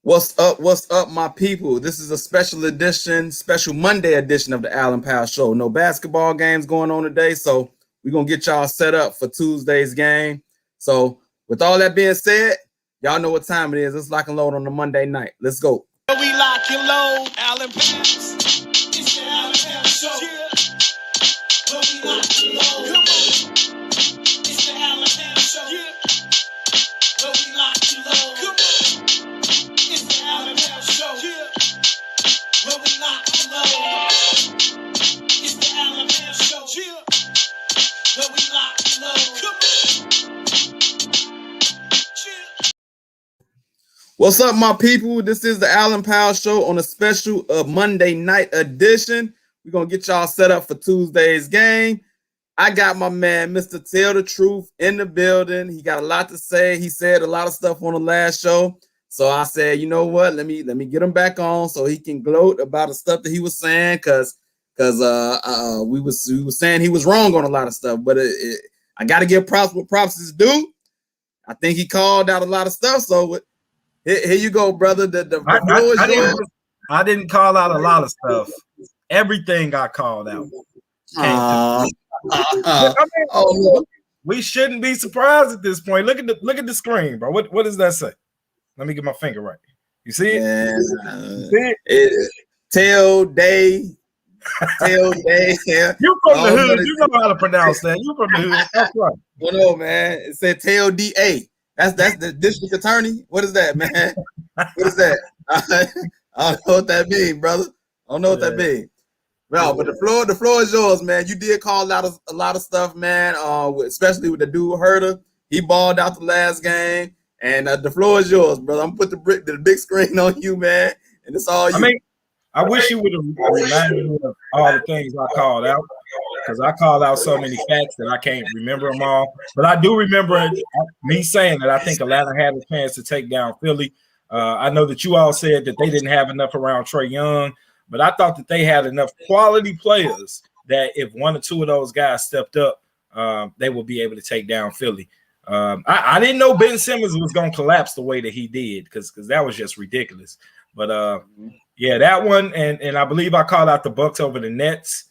What's up, my people? This is a special Monday edition of the Allen Powell Show. No basketball games going on today, so we're going to get y'all set up for Tuesday's game. So, with all that being said, y'all know what time it is. Let's lock and load on the Monday night. Let's go. We lock and load, Allen Powell. It's the Allen Powell Show. Yeah. Where we lock and load. Come on. It's the Allen Powell Show. Yeah. Where we lock and load. Come on. It's the Allen Powell Show. Yeah. Where we lock and load. It's the Allen Powell Show. Yeah. Where we lock and load. Come on. Yeah. What's up, my people? This is the Allen Powell Show on a special Monday night edition. We're going to get y'all set up for Tuesday's game. I got my man, Mr. Tell the Truth, in the building. He got a lot to say. He said a lot of stuff on the last show. So I said, you know what? Let me get him back on so he can gloat about the stuff that he was saying, because we was saying he was wrong on a lot of stuff. But I got to give props what props is due. I think he called out a lot of stuff. So here you go, brother. I didn't call out a lot of stuff. Everything got called out. We shouldn't be surprised at this point. Look at the screen, bro. What does that say? Let me get my finger right. You see it? Yeah. Tell day. Yeah. You from the hood. You know how to pronounce that. You from the hood. That's right. Well, no, man. It said tell DA. That's the district attorney. What is that, man? What is that? I don't know what that means, brother. I don't know what that means. Well, but the floor is yours, man. You did call out a lot of stuff, man. Especially with the dude Herder. He balled out the last game, and the floor is yours, brother. I'm gonna put the big screen on you, man, and it's all you. I mean, I wish you would have reminded me of all the things I called out, because I called out so many facts that I can't remember them all. But I do remember me saying that I think Atlanta had a chance to take down Philly. I know that you all said that they didn't have enough around Trae Young, but I thought that they had enough quality players that if one or two of those guys stepped up, they would be able to take down Philly. I didn't know Ben Simmons was going to collapse the way that he did, because that was just ridiculous. But yeah, that one, and I believe I called out the Bucks over the Nets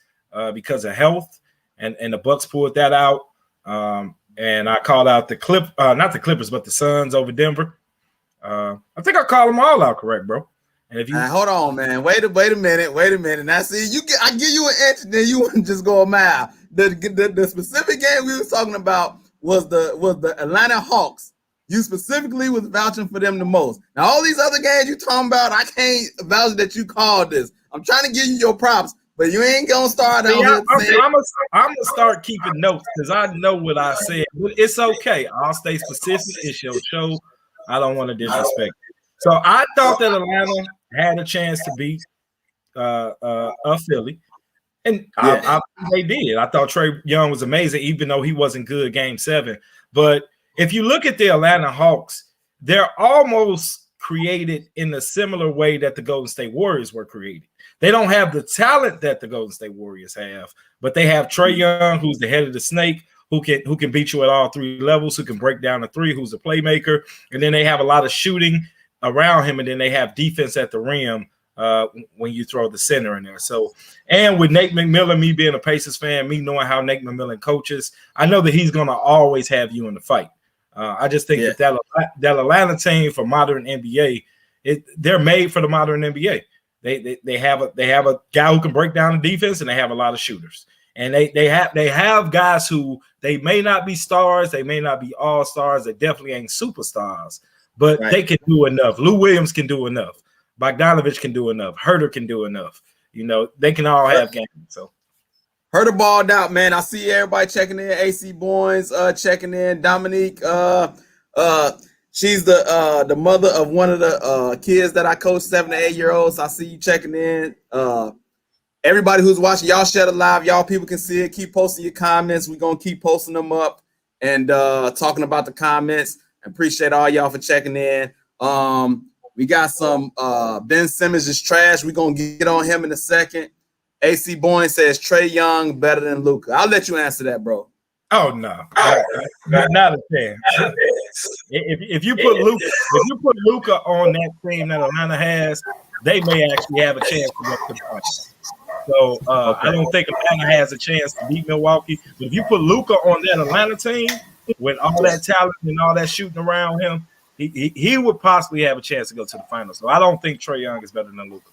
because of health, and the Bucks pulled that out. And I called out not the Clippers, but the Suns over Denver. I think I called them all out correct, bro. And if you hold on, man, wait a minute. Now, see, I give you an inch, then you wouldn't just go a mile. The specific game we were talking about was the Atlanta Hawks. You specifically was vouching for them the most. Now, all these other games you talking about, I can't vouch that you called this. I'm trying to give you your props, but you ain't gonna start out. I'm gonna start keeping notes, because I know what I said. It's okay. I'll stay specific. It's your show. I don't want to disrespect. So I thought that Atlanta had a chance to beat Philly, and they did. I thought Trae Young was amazing, even though he wasn't good Game 7. But if you look at the Atlanta Hawks, they're almost created in a similar way that the Golden State Warriors were created. They don't have the talent that the Golden State Warriors have, but they have Trae Young, who's the head of the snake, who can beat you at all three levels, who can break down the three, who's a playmaker, and then they have a lot of shooting around him, and then they have defense at the rim when you throw the center in there. So, and with Nate McMillan, me being a Pacers fan, me knowing how Nate McMillan coaches, I know that he's going to always have you in the fight. I just think that Atlanta team for modern NBA, they're made for the modern NBA. They have a guy who can break down the defense, and they have a lot of shooters. And they have guys who they may not be stars, they may not be all stars, they definitely ain't superstars, but they can do enough. Lou Williams can do enough. Bogdanovich can do enough. Herder can do enough. You know, they can all have games. So Herder balled out, man. I see everybody checking in. AC Boynes checking in. Dominique, she's the mother of one of the kids that I coach, 7 to 8 year olds. I see you checking in. Everybody who's watching, y'all share the live. Y'all people can see it. Keep posting your comments. We're going to keep posting them up and talking about the comments. Appreciate all y'all for checking in. We got some Ben Simmons is trash. We're going to get on him in a second. AC Boyne says Trae Young better than Luka. I'll let you answer that, bro. Oh no, not a chance. If you put Luka on that team that Atlanta has, they may actually have a chance to go to the finals. So I don't think Atlanta has a chance to beat Milwaukee. But if you put Luka on that Atlanta team with all that talent and all that shooting around him, he would possibly have a chance to go to the finals. So I don't think Trae Young is better than Luka.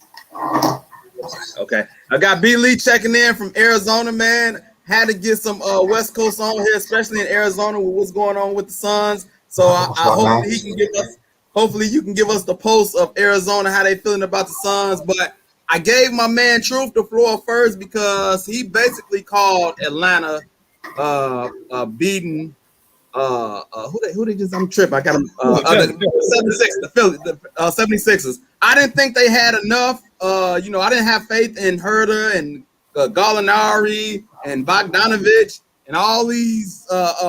Okay, I got B. Lee checking in from Arizona, man. Had to get some West Coast on here, especially in Arizona with what's going on with the Suns. So I hope he can give us. Hopefully, you can give us the pulse of Arizona, how they feeling about the Suns. But I gave my man Truth the floor first because he basically called Atlanta beating who they just I'm tripping. I got them the 76ers. I didn't think they had enough. I didn't have faith in Herder and Gallinari and Bogdanovich and all these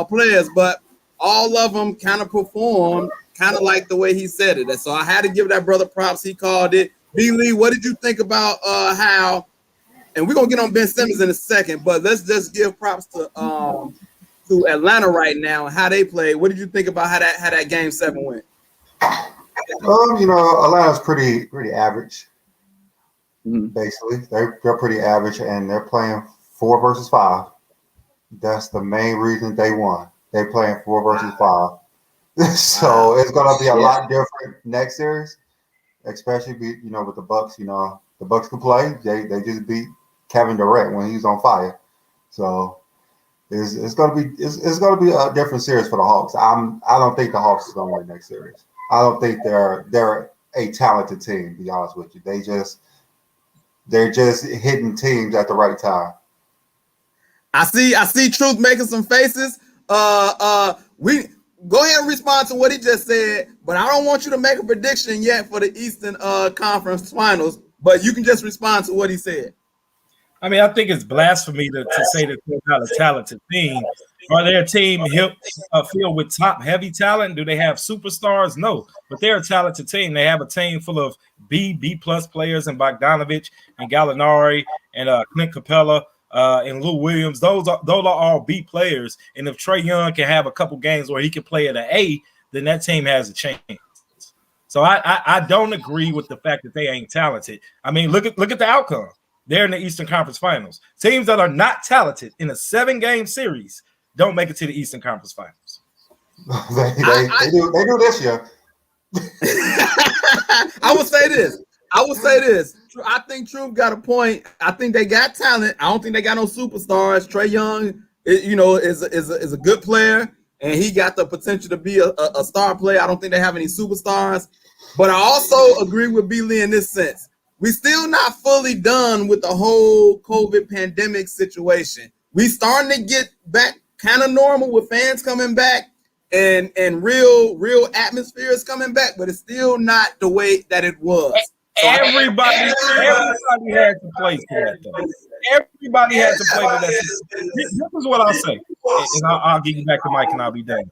players, but all of them kind of performed kind of like the way he said it. And so I had to give that brother props. He called it. B. Lee, what did you think about how? And we're gonna get on Ben Simmons in a second, but let's just give props to Atlanta right now and how they play. What did you think about how that game 7 went? Atlanta's pretty average. Mm-hmm. Basically, they're pretty average, and they're playing 4 versus 5. That's the main reason they won. They're playing 4 versus 5, so it's gonna be a lot different next series, especially with the Bucks. The Bucks can play. They just beat Kevin Durant when he's on fire, so. It's gonna be a different series for the Hawks. I don't think the Hawks is gonna win next series. I don't think they're a talented team. To be honest with you, they're just hitting teams at the right time. I see Truth making some faces. We go ahead and respond to what he just said, but I don't want you to make a prediction yet for the Eastern Conference Finals. But you can just respond to what he said. I mean, I think it's blasphemy to say that they're not a talented team. Are they a team filled with top-heavy talent? Do they have superstars? No, but they're a talented team. They have a team full of B-plus players and Bogdanovich and Gallinari and Clint Capella and Lou Williams. Those are all B players. And if Trae Young can have a couple games where he can play at an A, then that team has a chance. So I don't agree with the fact that they ain't talented. I mean, look at the outcome. They're in the Eastern Conference Finals. Teams that are not talented in a 7-game series don't make it to the Eastern Conference Finals. they do this year. I will say this. I think Truth got a point. I think they got talent. I don't think they got no superstars. Trae Young, is a good player, and he got the potential to be a star player. I don't think they have any superstars. But I also agree with B. Lee in this sense. We still not fully done with the whole COVID pandemic situation. We starting to get back kind of normal with fans coming back and real atmospheres coming back, but it's still not the way that it was. So everybody had to play to that, though. Everybody had to play to that. This is what I'll say, and I'll give you back the mic and I'll be done.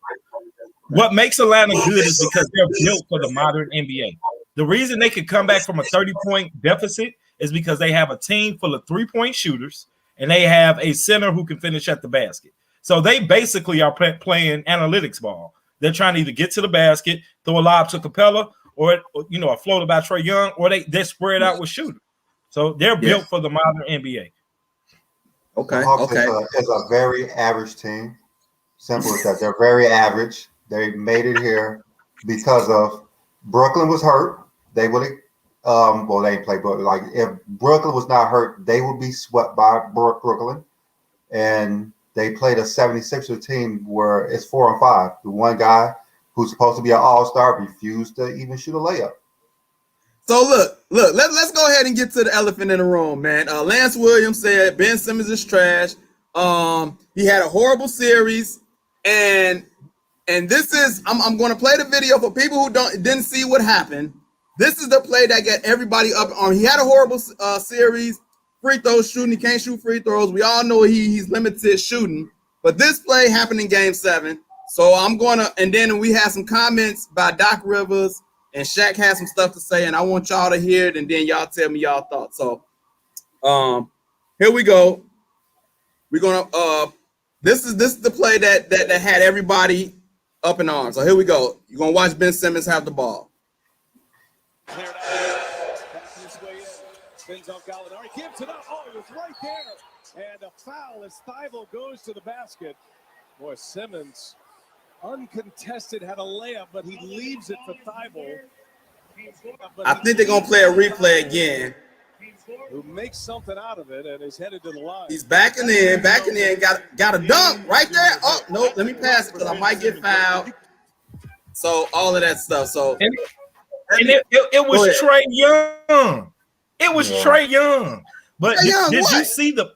What makes Atlanta good is because they're built for the modern NBA. The reason they could come back from a 30-point deficit is because they have a team full of 3-point shooters and they have a center who can finish at the basket. So they basically are playing analytics ball. They're trying to either get to the basket, throw a lob to Capella, or a floater by Trae Young, or they spread out with shooters. So they're built for the modern NBA. Okay. The Hawks is a very average team. Simple as that. They're very average. They made it here because of Brooklyn was hurt. They would have, they didn't play Brooklyn. Like if Brooklyn was not hurt, they would be swept by Brooklyn. And they played a 76er team where it's 4-5. The one guy who's supposed to be an all-star refused to even shoot a layup. So look, let's go ahead and get to the elephant in the room, man. Lance Williams said Ben Simmons is trash. He had a horrible series, and this is I'm going to play the video for people who didn't see what happened. This is the play that got everybody up on. He had a horrible series. Free throws shooting. He can't shoot free throws. We all know he's limited shooting. But this play happened in Game 7. So I'm going to, and then we had some comments by Doc Rivers, and Shaq had some stuff to say, and I want y'all to hear it, and then y'all tell me y'all thoughts. So here we go. We're going to This is the play that had everybody up in arms. So here we go. You're gonna watch Ben Simmons have the ball. Cleared out. Back this way in. Spins on Gallinari. Gives it up. Oh, he was right there. And a foul as Thibault goes to the basket. Boy, Simmons, uncontested, had a layup, but he leaves it for Thibault. I think they're gonna play a replay again. Who makes something out of it and is headed to the line. He's backing in, got a dunk right there. Oh no, let me pass it because I might get fouled. So all of that stuff. So and it was Trae Young. It was Trae Young. But did you see the?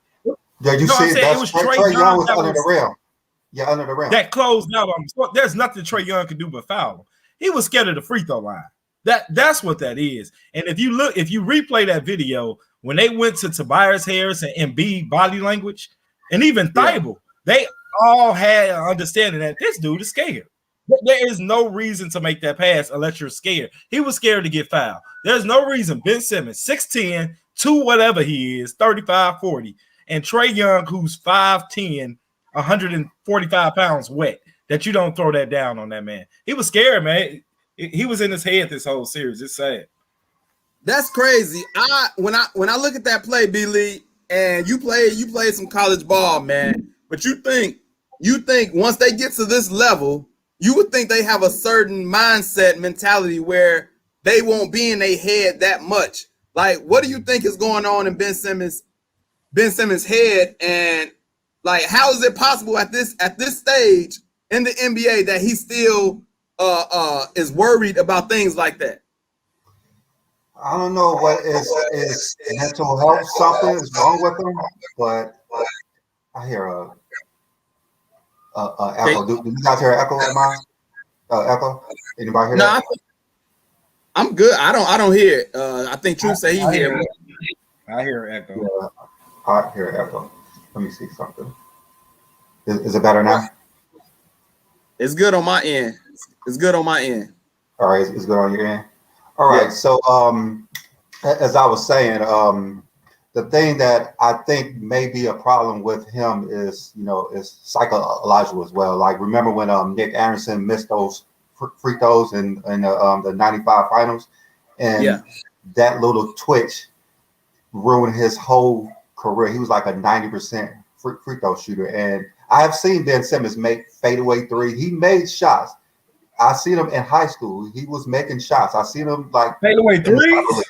Yeah, you see it was Trae Young was under the rim. Yeah, under the rim. That closed out on him. There's nothing Trae Young could do but foul him. He was scared of the free throw line. That's what that is. And if you replay that video, when they went to Tobias Harris and Embiid body language, and even Thibault, they all had an understanding that this dude is scared. There is no reason to make that pass unless you're scared. He was scared to get fouled. There's no reason Ben Simmons, 6'10", 2 whatever he is, 35, 40, and Trae Young, who's 5'10", 145 pounds wet, that you don't throw that down on that man. He was scared, man. He was in his head this whole series. It's sad. That's crazy. When I look at that play, B Lee, and you played some college ball, man. But you think once they get to this level, you would think they have a certain mindset mentality where they won't be in their head that much. Like, what do you think is going on in Ben Simmons' head? And like, how is it possible at this stage in the NBA that he still is worried about things like that? I don't know what is mental health. Something is wrong with him, but I hear a echo. Do you guys hear an echo of mine? Echo? Anybody hear that? I'm good. I don't hear it. I think True say he hear it. I hear an echo. Yeah, I hear an echo. Let me see something. Is it better now? It's good on my end. It's good on my end. All right, it's good on your end. All right. Yeah. So, as I was saying, the thing that I think may be a problem with him is psychological as well. Like, remember when Nick Anderson missed those free throws in the 95 finals, and that little twitch ruined his whole career. He was like a 90% free throw shooter, and I have seen Ben Simmons make fadeaway three. He made shots. I seen him in high school. He was making shots. I seen him like fadeaway threes.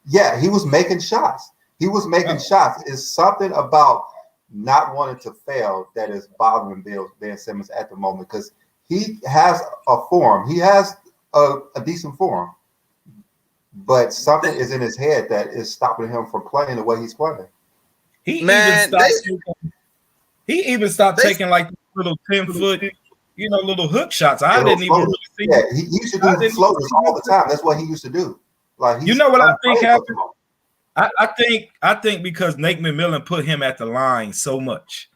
Yeah, he was making shots. Shots. It's something about not wanting to fail that is bothering Ben Simmons at the moment, because he has a form. He has a decent form, but something is in his head that is stopping him from playing the way he's playing. He even stopped taking like little 10-foot, little hook shots. I didn't even really see. Yeah, he used to do floaters all the time. That's what he used to do. Like, you know what I think happened? I think because Nate McMillan put him at the line so much,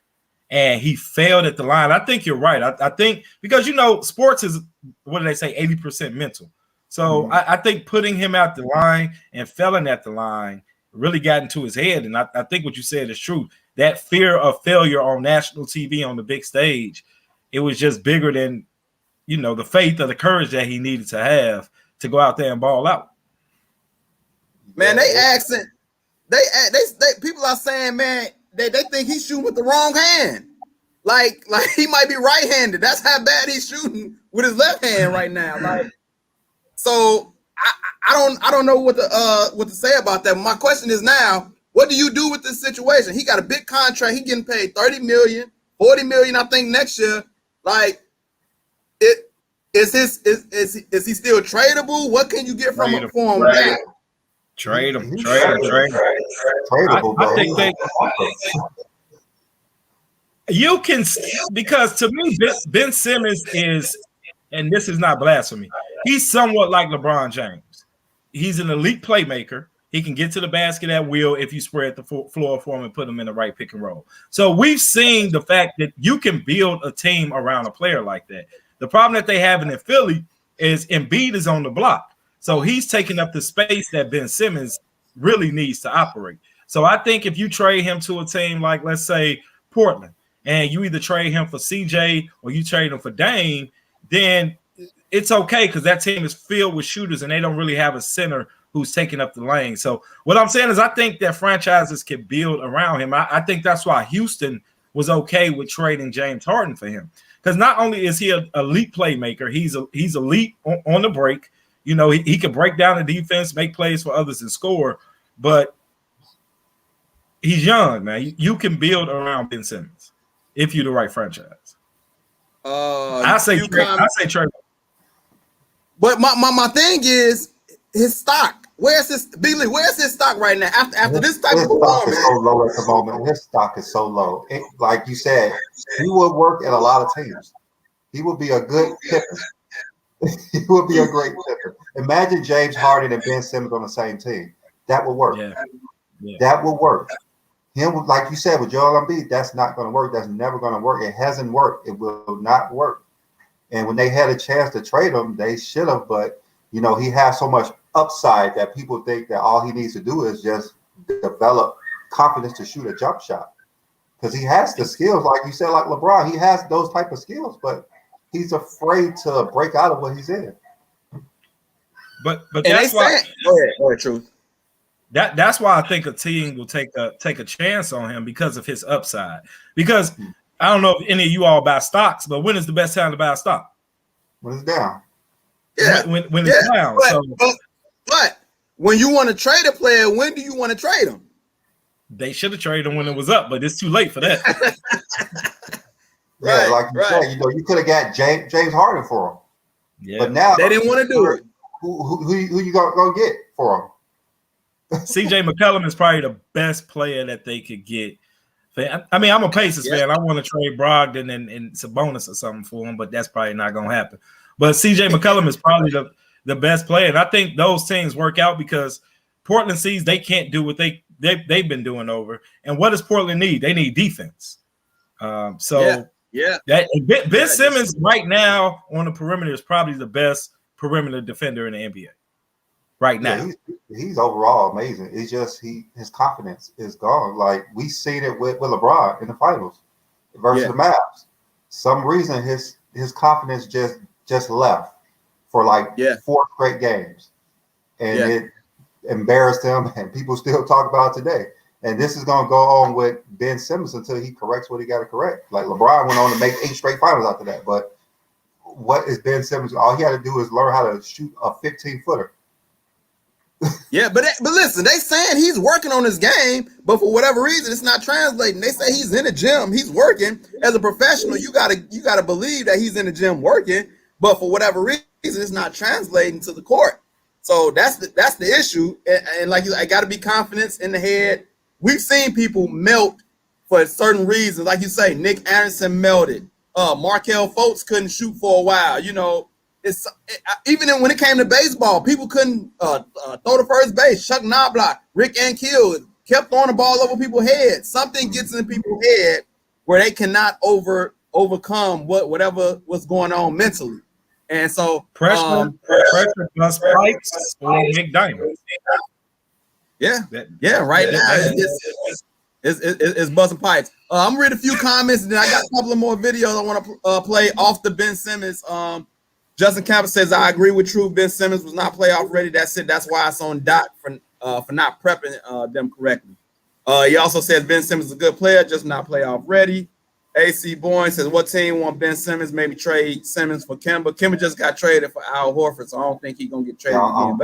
and he failed at the line. I think you're right. I think because sports is, what do they say, 80% mental. So I think putting him at the line and failing at the line really got into his head. And I think what you said is true. That fear of failure on national TV on the big stage, it was just bigger than, the faith or the courage that he needed to have to go out there and ball out. Man, they people are saying, man, they think he's shooting with the wrong hand. Like he might be right-handed. That's how bad he's shooting with his left hand right now. Like, so I don't know what to say about that. My question is now, what do you do with this situation? He got a big contract. He getting paid $30 million, $40 million, I think, next year. Like, is he still tradable? What can you get from him for him? Trade him. Tradable, I think you can, because to me, Ben Simmons is, and this is not blasphemy, he's somewhat like LeBron James. He's an elite playmaker. He can get to the basket at will if you spread the floor for him and put him in the right pick and roll. So we've seen the fact that you can build a team around a player like that. The problem that they have in Philly is Embiid is on the block. So he's taking up the space that Ben Simmons really needs to operate. So I think if you trade him to a team like, let's say, Portland, and you either trade him for CJ or you trade him for Dame, then it's okay because that team is filled with shooters and they don't really have a center who's taking up the lane. So what I'm saying is I think that franchises can build around him. I think that's why Houston was okay with trading James Harden for him. Because not only is he an elite playmaker, he's elite on the break. You know, he can break down the defense, make plays for others, and score. But he's young, man. You can build around Ben Simmons if you're the right franchise. I say trade. But my thing is his stock. Where's his stock right now? After this type of performance, is so low at the moment. His stock is so low. Like you said, he would work at a lot of teams. He would be a good Pippen. He would be a great Pippen. Imagine James Harden and Ben Simmons on the same team. That would work. Yeah. That would work. Him, like you said, with Joel Embiid, that's not going to work. That's never going to work. It hasn't worked. It will not work. And when they had a chance to trade him, they should have. But, you know, he has so much upside that people think that all he needs to do is just develop confidence to shoot a jump shot. Because he has the skills, like you said, like LeBron. He has those type of skills, but he's afraid to break out of what he's in. But that's why. Go ahead, Truth. That's why I think a team will take a chance on him because of his upside. Because I don't know if any of you all buy stocks, but when is the best time to buy a stock? When it's down. Yeah, when it's down. But when you want to trade a player, when do you want to trade him? They should have traded him when it was up, but it's too late for that. Yeah, like you said, you know, you could have got James Harden for him. Yeah, but now they didn't want to do it. Who you gonna get for him? CJ McCollum is probably the best player that they could get. I mean, I'm a Pacers fan. I want to trade Brogdon and Sabonis or something for him, but that's probably not going to happen. But CJ McCollum is probably the best player. And I think those teams work out because Portland sees they can't do what they've been doing over. And what does Portland need? They need defense. Ben Simmons right now on the perimeter is probably the best perimeter defender in the NBA. Right now, he's overall amazing. It's just his confidence is gone. Like we seen it with LeBron in the finals versus the Mavs. Some reason his confidence just left for like 4 straight games, and it embarrassed him. And people still talk about it today. And this is going to go on with Ben Simmons until he corrects what he got to correct. Like LeBron went on to make 8 straight finals after that. But what is Ben Simmons? All he had to do is learn how to shoot a 15-footer. Yeah, but listen, they saying he's working on his game, but for whatever reason, it's not translating. They say he's in the gym, he's working. As a professional, you gotta believe that he's in the gym working, but for whatever reason, it's not translating to the court. So that's the issue. And like I got to be confidence in the head. We've seen people melt for certain reasons, like you say. Nick Anderson melted. Markelle Fultz couldn't shoot for a while. You know. Even when it came to baseball, people couldn't throw to first base. Chuck Knobloch, Rick Ankiel kept throwing the ball over people's heads. Something gets in people's head where they cannot overcome whatever was going on mentally. And so pressure plus pipes or Nick Diamond. Right now it's busting pipes. I'm gonna read a few comments, and then I got a couple of more videos I want to play off the Ben Simmons. Justin Campbell says, I agree with True. Ben Simmons was not playoff ready. That's it. That's why it's on Doc for not prepping them correctly. He also says Ben Simmons is a good player, just not playoff ready. AC Boyne says, what team want Ben Simmons? Maybe trade Simmons for Kemba. Kemba just got traded for Al Horford, so I don't think he's going to get traded again.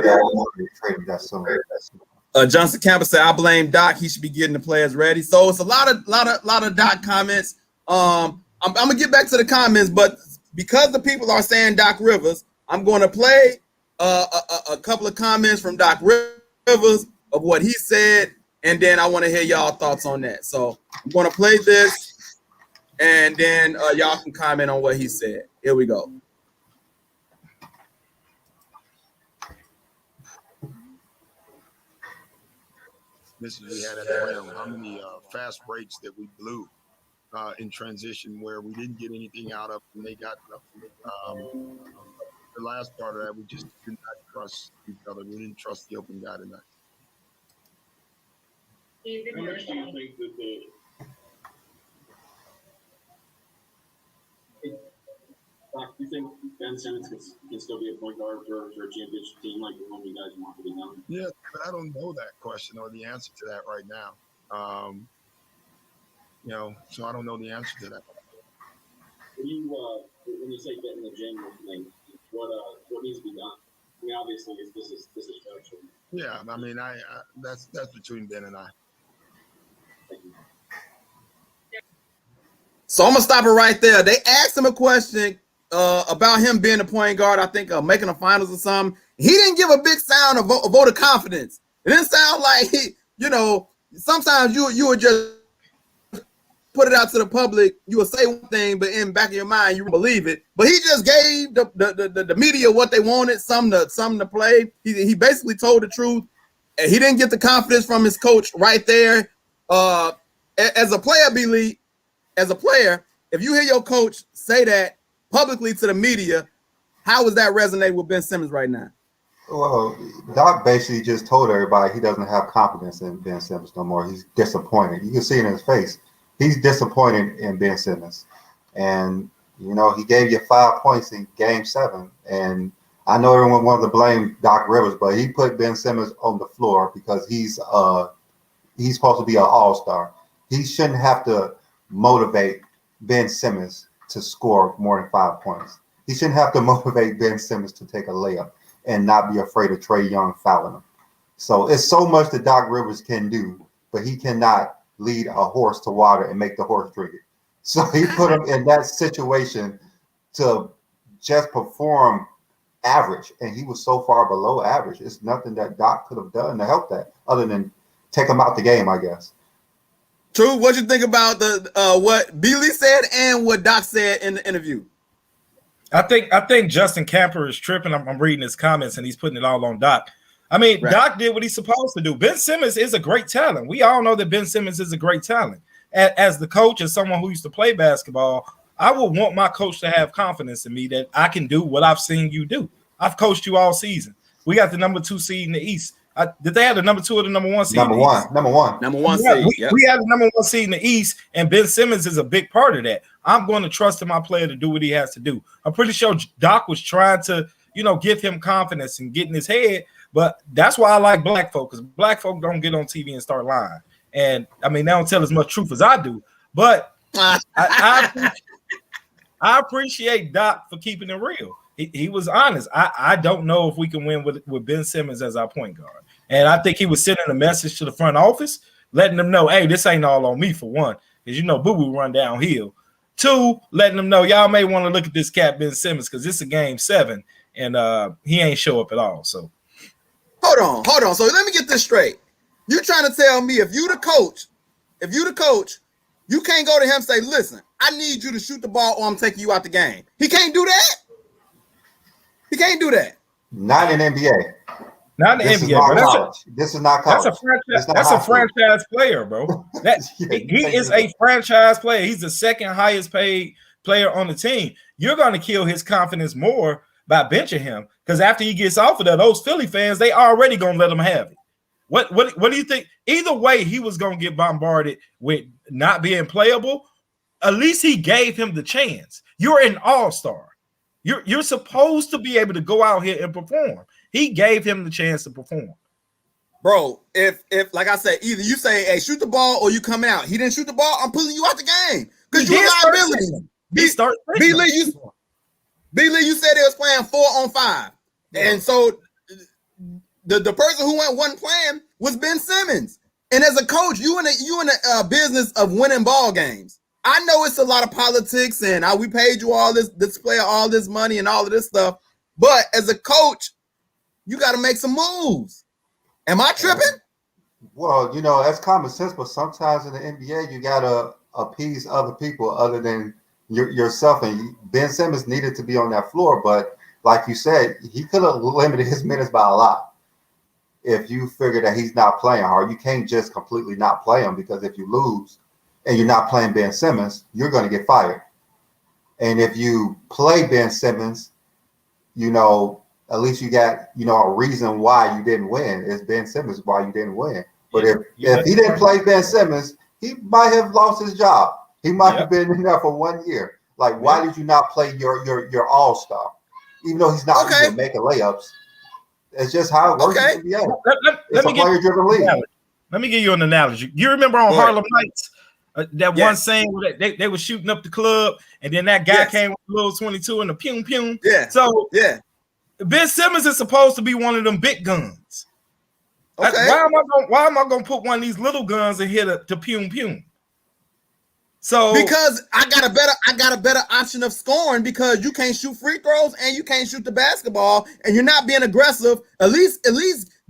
But Johnson Campbell said, I blame Doc. He should be getting the players ready. So it's a lot of Doc comments. I'm going to get back to the comments, but because the people are saying Doc Rivers, I'm going to play a couple of comments from Doc Rivers of what he said, and then I want to hear y'all thoughts on that. So I'm going to play this, and then y'all can comment on what he said. Here we go. Misses we had at the rim, how many fast breaks that we blew in transition where we didn't get anything out of and they got the last part of that, we just did not trust each other. We didn't trust the open guy tonight. How much do you think that Do you think Ben Simmons can still be a point guard for a championship team like the one you guys want to be now? Yeah, but I don't know that question or the answer to that right now. So I don't know the answer to that. When you say get in the gym, like what needs to be done? I mean, obviously, this is structure. Yeah, I mean, that's between Ben and I. So I'm gonna stop it right there. They asked him a question about him being a point guard. I think making the finals or something. He didn't give a big sound of a vote of confidence. It didn't sound like sometimes you would just put it out to the public. You would say one thing, but in the back of your mind you believe it. But he just gave the media what they wanted, something to play. He basically told the truth. And he didn't get the confidence from his coach right there. As a player, B-Lee, as a player, if you hear your coach say that publicly to the media, how does that resonate with Ben Simmons right now? Well, Doc basically just told everybody he doesn't have confidence in Ben Simmons no more. He's disappointed. You can see it in his face. He's disappointed in Ben Simmons. And, he gave you 5 points in Game 7. And I know everyone wanted to blame Doc Rivers, but he put Ben Simmons on the floor because he's supposed to be an all-star. He shouldn't have to motivate Ben Simmons to score more than 5 points. He shouldn't have to motivate Ben Simmons to take a layup and not be afraid of Trae Young fouling him. So it's so much that Doc Rivers can do, but he cannot lead a horse to water and make the horse drink it. So he put him in that situation to just perform average, and he was so far below average. It's nothing that Doc could have done to help that other than take him out the game, I guess. True. What you think about what B-Lee said and what Doc said in the interview? I think Justin Camper is tripping. I'm reading his comments and he's putting it all on Doc. I mean, right. Doc did what he's supposed to do. Ben Simmons is a great talent. We all know that Ben Simmons is a great talent. As the coach, as someone who used to play basketball, I would want my coach to have confidence in me that I can do what I've seen you do. I've coached you all season. We got the number 2 seed in the East. Did they have the number 2 or the number 1 seed? Number one seed. Yeah. We have the number 1 seed in the East, and Ben Simmons is a big part of that. I'm going to trust in my player to do what he has to do. I'm pretty sure Doc was trying to, give him confidence and get in his head. But that's why I like black folk, because black folk don't get on TV and start lying. And I mean, they don't tell as much truth as I do. But I appreciate Doc for keeping it real. He was honest. I don't know if we can win with Ben Simmons as our point guard. And I think he was sending a message to the front office, letting them know, hey, this ain't all on me, for one, because Boo-Boo run downhill. 2, letting them know y'all may want to look at this cat Ben Simmons because it's a Game 7 and he ain't show up at all. So hold on. So let me get this straight. You trying to tell me if you the coach, you can't go to him and say, listen, I need you to shoot the ball or I'm taking you out the game. He can't do that. He can't do that. Not in NBA. Not in the NBA. This is not college. That's a franchise player, bro. He is a franchise player. He's the second highest paid player on the team. You're going to kill his confidence more by benching him because after he gets off of that, those Philly fans, they already going to let him have it. What do you think? Either way, he was going to get bombarded with not being playable. At least he gave him the chance. You're an all-star. You're supposed to be able to go out here and perform. He gave him the chance to perform. Bro, if like I said, either you say, hey, shoot the ball or you come out. He didn't shoot the ball, I'm pulling you out the game. Because you're a liability. B-Lee, you said they was playing 4-on-5. Yeah. And so the person who wasn't playing was Ben Simmons. And as a coach, you in a business of winning ball games. I know it's a lot of politics and we paid you all this player, all this money and all of this stuff. But as a coach, you got to make some moves. Am I tripping? Well, that's common sense, but sometimes in the NBA, you got to appease other people other than yourself. And Ben Simmons needed to be on that floor, but like you said, he could have limited his minutes by a lot. If you figure that he's not playing hard, you can't just completely not play him because if you lose and you're not playing Ben Simmons, you're going to get fired. And if you play Ben Simmons, at least you got, a reason why you didn't win. It's Ben Simmons why you didn't win. But if he didn't play Ben Simmons, he might have lost his job. He might have been in there for 1 year. Like, why did you not play your all-star? Even though he's not even making layups. It's just how it works in the NBA. It's a player-driven league. Let me give you an analogy. You remember on Harlem Nights, that one scene where they were shooting up the club, and then that guy came with a little 22 and a pew. Yeah. So Ben Simmons is supposed to be one of them big guns. Okay. Why am I gonna put one of these little guns and hit to pew? So because I got a better option of scoring, because you can't shoot free throws and you can't shoot the basketball, and you're not being aggressive. At least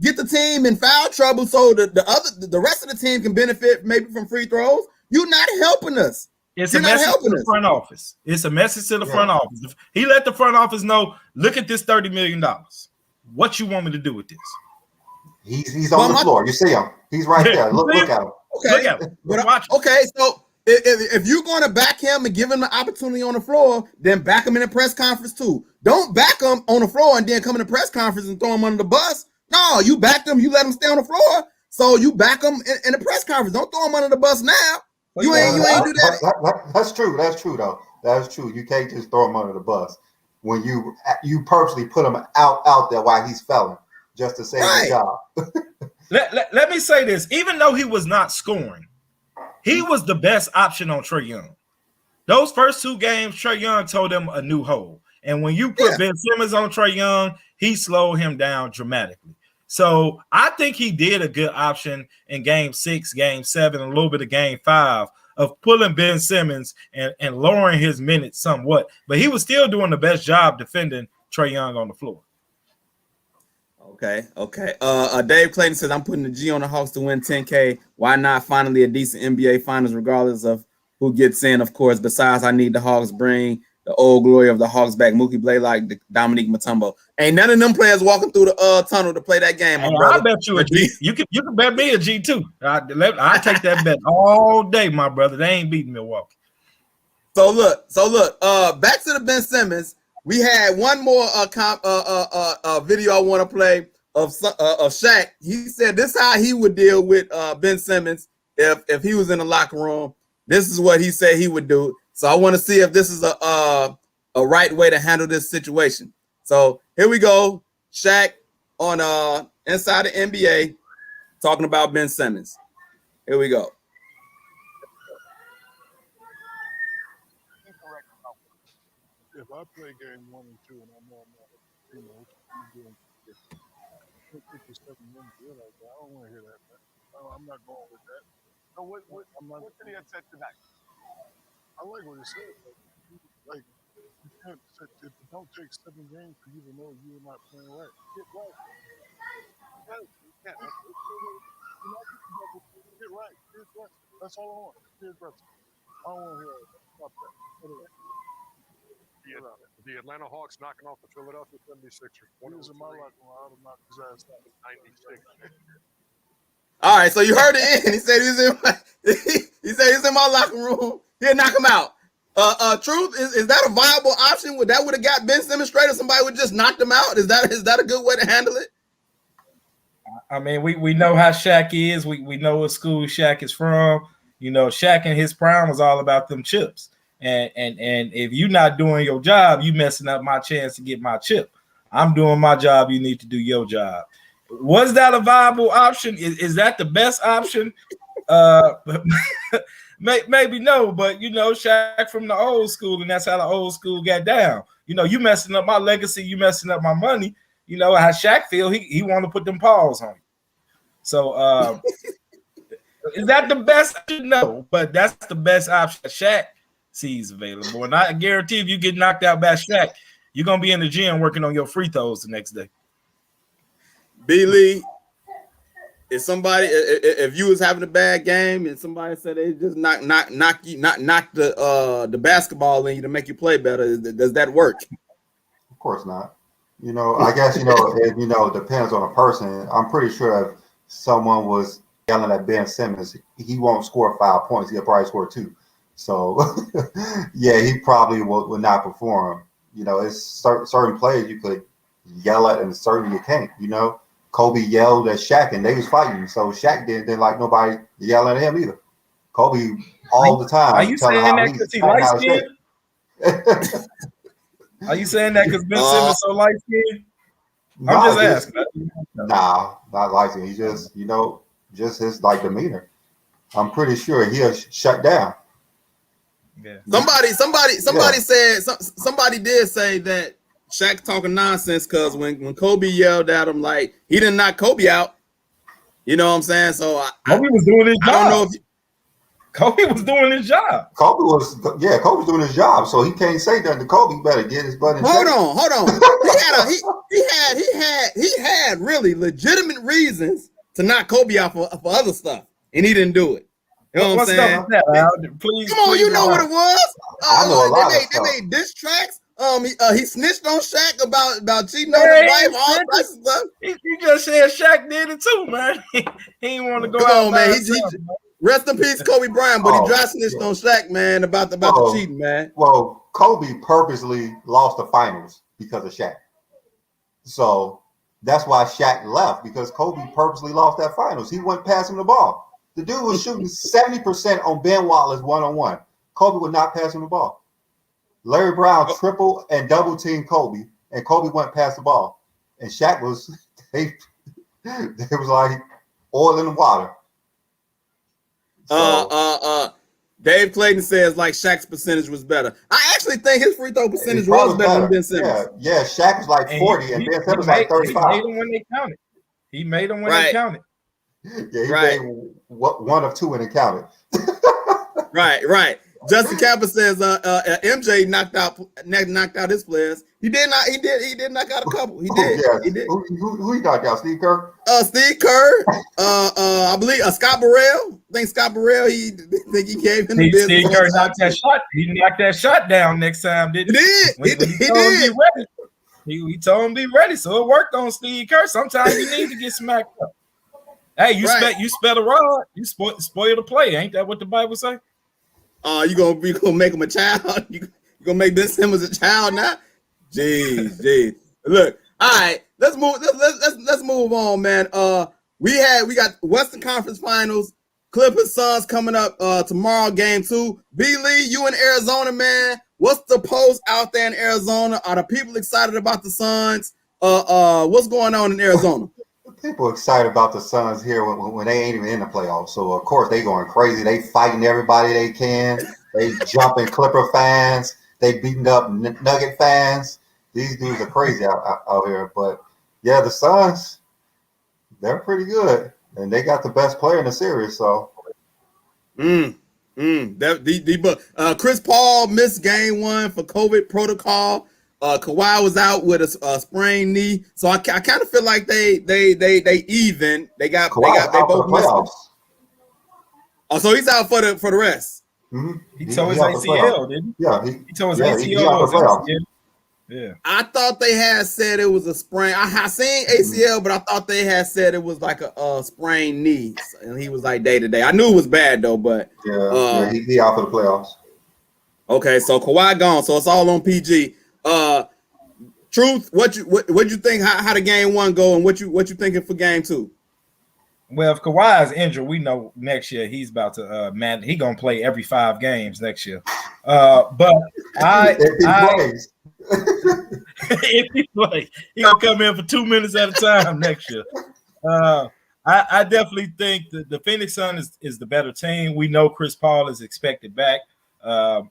get the team in foul trouble so the rest of the team can benefit maybe from free throws. You're not helping us. It's a message to the front office. It's a message to the front office. He let the front office know, look at this $30 million. What you want me to do with this? He's on the floor. You see him. He's right there. Look at him. Okay. Look at him. Watch him. Okay, so if you're going to back him and give him the opportunity on the floor, then back him in the press conference too. Don't back him on the floor and then come in the press conference and throw him under the bus. No, you backed him. You let him stay on the floor. So you back him in the press conference. Don't throw him under the bus now. You ain't do that. That's true. That's true, though. That's true. You can't just throw him under the bus when you purposely put him out there while he's failing just to save the job. Let me say this. Even though he was not scoring, he was the best option on Trae Young. Those first two games, Trae Young told him a new hole. And when you put Ben Simmons on Trae Young, he slowed him down dramatically. So I think he did a good option in game 6, game 7, and a little bit of game 5 of pulling Ben Simmons and lowering his minutes somewhat. But he was still doing the best job defending Trae Young on the floor. Okay. Dave Clayton says, I'm putting the G on the Hawks to win 10K. Why not finally a decent NBA Finals, regardless of who gets in, of course. Besides, I need the Hawks bring the old glory of the Hawks back. Mookie Blaylock, Dominique Mutombo. Ain't none of them players walking through the tunnel to play that game. I bet you a G. You can bet me a G too. I take that bet all day, my brother. They ain't beating Milwaukee. So look. Back to the Ben Simmons. We had one more video I want to play of Shaq. He said this is how he would deal with Ben Simmons if he was in the locker room. This is what he said he would do. So I want to see if this is a right way to handle this situation. So here we go. Shaq on Inside the NBA talking about Ben Simmons. Here we go. If I play game 1 and 2 and I know I'm not, I'm doing 57 minutes, I don't want to hear that. I'm not going with that. So what did he have said tonight? I like what he said. Like you can't it don't take 7 games for you to know you're not playing right. Get right. Get right. That's all I want. Get aggressive. I don't want to hear that. Stop that. The Atlanta Hawks knocking off the Philadelphia 76ers. He was in my locker room. I would knock his ass out. 96. All right, so you heard it. He said he's in my locker room. He'll knock him out. Truth is that a viable option? Would have got Ben Simmons straight, or somebody would just knock him out? Is that a good way to handle it? I mean, we know how Shaq is. We know what school Shaq is from. You know, Shaq in his prime was all about them chips. And if you're not doing your job, you messing up my chance to get my chip. I'm doing my job. You need to do your job. Was that a viable option? Is that the best option? Maybe no, but you know, Shaq from the old school, and that's how the old school got down. You know, you messing up my legacy, you messing up my money. You know how Shaq feel. He want to put them paws on you. So is that the best option? No, but that's the best option Shaq sees available. And I guarantee if you get knocked out by Shaq, you're gonna be in the gym working on your free throws the next day. B. Lee, if you was having a bad game and somebody said they just knock the basketball in you to make you play better, does that work? Of course not. You know, I guess it depends on a person. I'm pretty sure if someone was yelling at Ben Simmons, he won't score 5 points. He'll probably score 2. So, yeah, he probably would not perform. You know, it's certain players you could yell at and certain you can't. You know, Kobe yelled at Shaq and they was fighting. So Shaq didn't like nobody yelling at him either. Kobe all the time. Are you saying that because he likes it? Are you saying that because Ben Simmons so light skinned? I'm just asking. Nah, not light skinned. He just, just his like demeanor. I'm pretty sure he'll shut down. Yeah. Somebody said somebody did say that Shaq's talking nonsense because when Kobe yelled at him, like he didn't knock Kobe out. You know what I'm saying? So Kobe was doing his job. I don't know if Kobe was doing his job. Kobe was doing his job, so he can't say nothing to Kobe. He better get his butt in shape. Hold on. he had really legitimate reasons to knock Kobe out for other stuff, and he didn't do it. You know what I'm saying? Please, come on, you know what it was. I know a lot of they stuff. made diss tracks. He snitched on Shaq about cheating on his wife, all types of stuff. He just said Shaq did it too, man. He didn't want to go out. Man. Rest in peace, Kobe Bryant, but he dry snitched on Shaq, man, about the cheating, man. Well, Kobe purposely lost the finals because of Shaq. So that's why Shaq left, because Kobe purposely lost that finals. He wouldn't pass him the ball. The dude was shooting 70% on Ben Wallace one-on-one. Kobe would not pass him the ball. Larry Brown triple and double teamed Kobe, and Kobe wouldn't pass the ball. And Shaq was they was like oil in the water. So, Dave Clayton says like Shaq's percentage was better. I actually think his free throw percentage was better than Ben Simmons. Yeah, Shaq was like 40 and Ben Simmons was like 35. He made them when they counted. He made them when they counted. Yeah, he made one of two when it counted. Right. Justin Kappa says MJ knocked out his players. He did knock out a couple. He did. He did. Who he knocked out? Steve Kerr? Steve Kerr. I believe Scott Burrell. I think Scott Burrell, he gave him the business. Steve Kerr knocked that shot. He knocked that shot down next time, didn't he? He did. He told him to be ready, so it worked on Steve Kerr. Sometimes you need to get smacked up. Hey, you spell the rod, you spoil the play. Ain't that what the Bible say? You gonna make him a child? You gonna make Ben Simmons a child now? Jeez. Look, all right, let's move. Let's move on, man. We got Western Conference Finals. Clippers Suns coming up tomorrow, game 2. B. Lee, you in Arizona, man. What's the post out there in Arizona? Are the people excited about the Suns? What's going on in Arizona? People excited about the Suns here when they ain't even in the playoffs. So, of course, they going crazy. They fighting everybody they can. They jumping Clipper fans. They beating up Nugget fans. These dudes are crazy out here. But, yeah, the Suns, they're pretty good. And they got the best player in the series. So, Chris Paul missed game 1 for COVID protocol. Kawhi was out with a sprained knee, so I kind of feel like they even. They both missed. Oh, so he's out for the rest. Mm-hmm. He tore his ACL, didn't he? Yeah, he tore his ACL. Yeah. I thought they had said it was a sprain. I seen ACL, but I thought they had said it was like a sprained knee, and he was like day to day. I knew it was bad though, but he out for the playoffs. Okay, so Kawhi gone, so it's all on PG. Truth, what you think? How the game 1 go, and what you thinking for game 2? Well, if Kawhi is injured, we know next year he's about to he gonna play every 5 games next year. But if he plays, he gonna come in for 2 minutes at a time next year. I definitely think that the Phoenix Suns is the better team. We know Chris Paul is expected back. And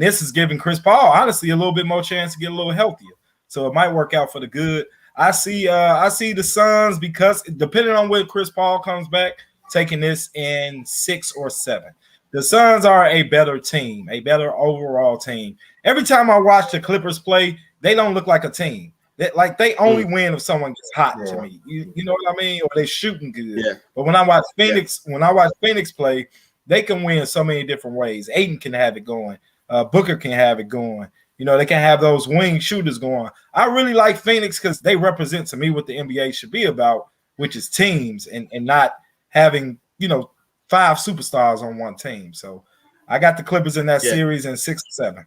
this is giving Chris Paul honestly a little bit more chance to get a little healthier. So it might work out for the good. I see the Suns, because depending on when Chris Paul comes back, taking this in 6 or 7. The Suns are a better team, a better overall team. Every time I watch the Clippers play, they don't look like a team. They only win if someone gets hot to me. You know what I mean? Or they shooting good. Yeah. But when I watch Phoenix play, they can win so many different ways. Aiden can have it going. Booker can have it going. They can have those wing shooters going. I really like Phoenix because they represent to me what the NBA should be about, which is teams and not having, 5 superstars on one team. So I got the Clippers in that series in 6 or 7.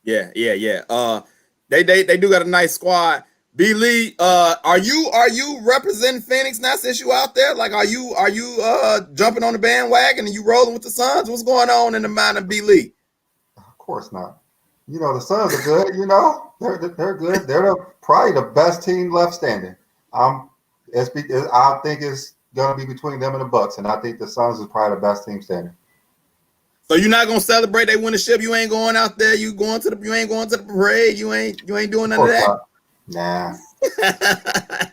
Yeah. They do got a nice squad. B. Lee, are you representing Phoenix now since you out there? Like, are you jumping on the bandwagon and you rolling with the Suns? What's going on in the mind of B. Lee? Of course not. You know, the Suns are good. You know, they're good. They're probably the best team left standing. I think it's going to be between them and the Bucks, and I think the Suns is probably the best team standing. So you're not gonna celebrate they win the ship. You ain't going out there. You ain't going to the parade. You ain't doing none of that. Nah,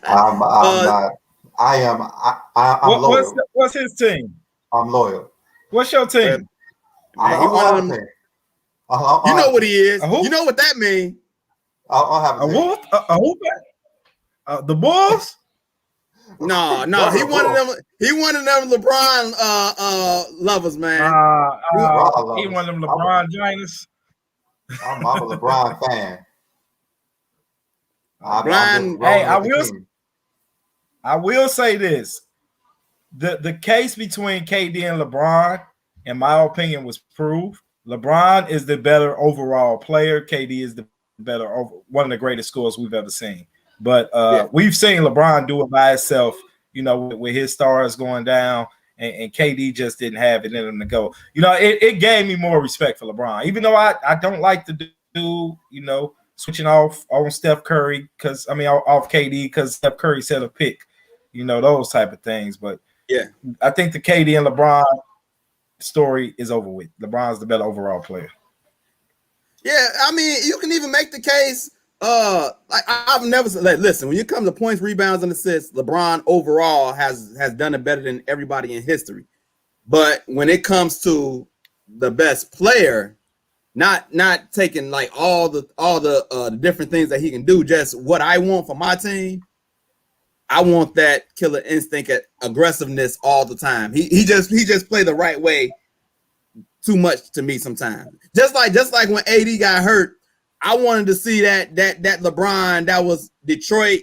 I'm not. I'm loyal. What's his team? I'm loyal. What's your team? Man, he one of them. You know what he is. You know what that means. I'll have a wolf. The Bulls. No, he one of them. He one of them LeBron lovers, man. He one of them LeBron James. I'm a LeBron fan. I will say this: the case between KD and LeBron, in my opinion, was proved. LeBron is the better overall player. KD is the better one of the greatest scorers we've ever seen. But we've seen LeBron do it by himself, you know, with his stars going down, and KD just didn't have it in him to go. You know, it gave me more respect for LeBron, even though I don't like to do, you know, switching off on Steph Curry off KD because Steph Curry set a pick, you know, those type of things. But yeah, I think the KD and LeBron story is over with. LeBron's the better overall player. Yeah, I mean, you can even make the case. I've never listen, when you come to points, rebounds, and assists, LeBron overall has done it better than everybody in history. But when it comes to the best player, not taking like all the different things that he can do, just what I want for my team. I want that killer instinct at aggressiveness all the time. He just play the right way too much to me sometimes. Just like when AD got hurt, I wanted to see that LeBron that was Detroit,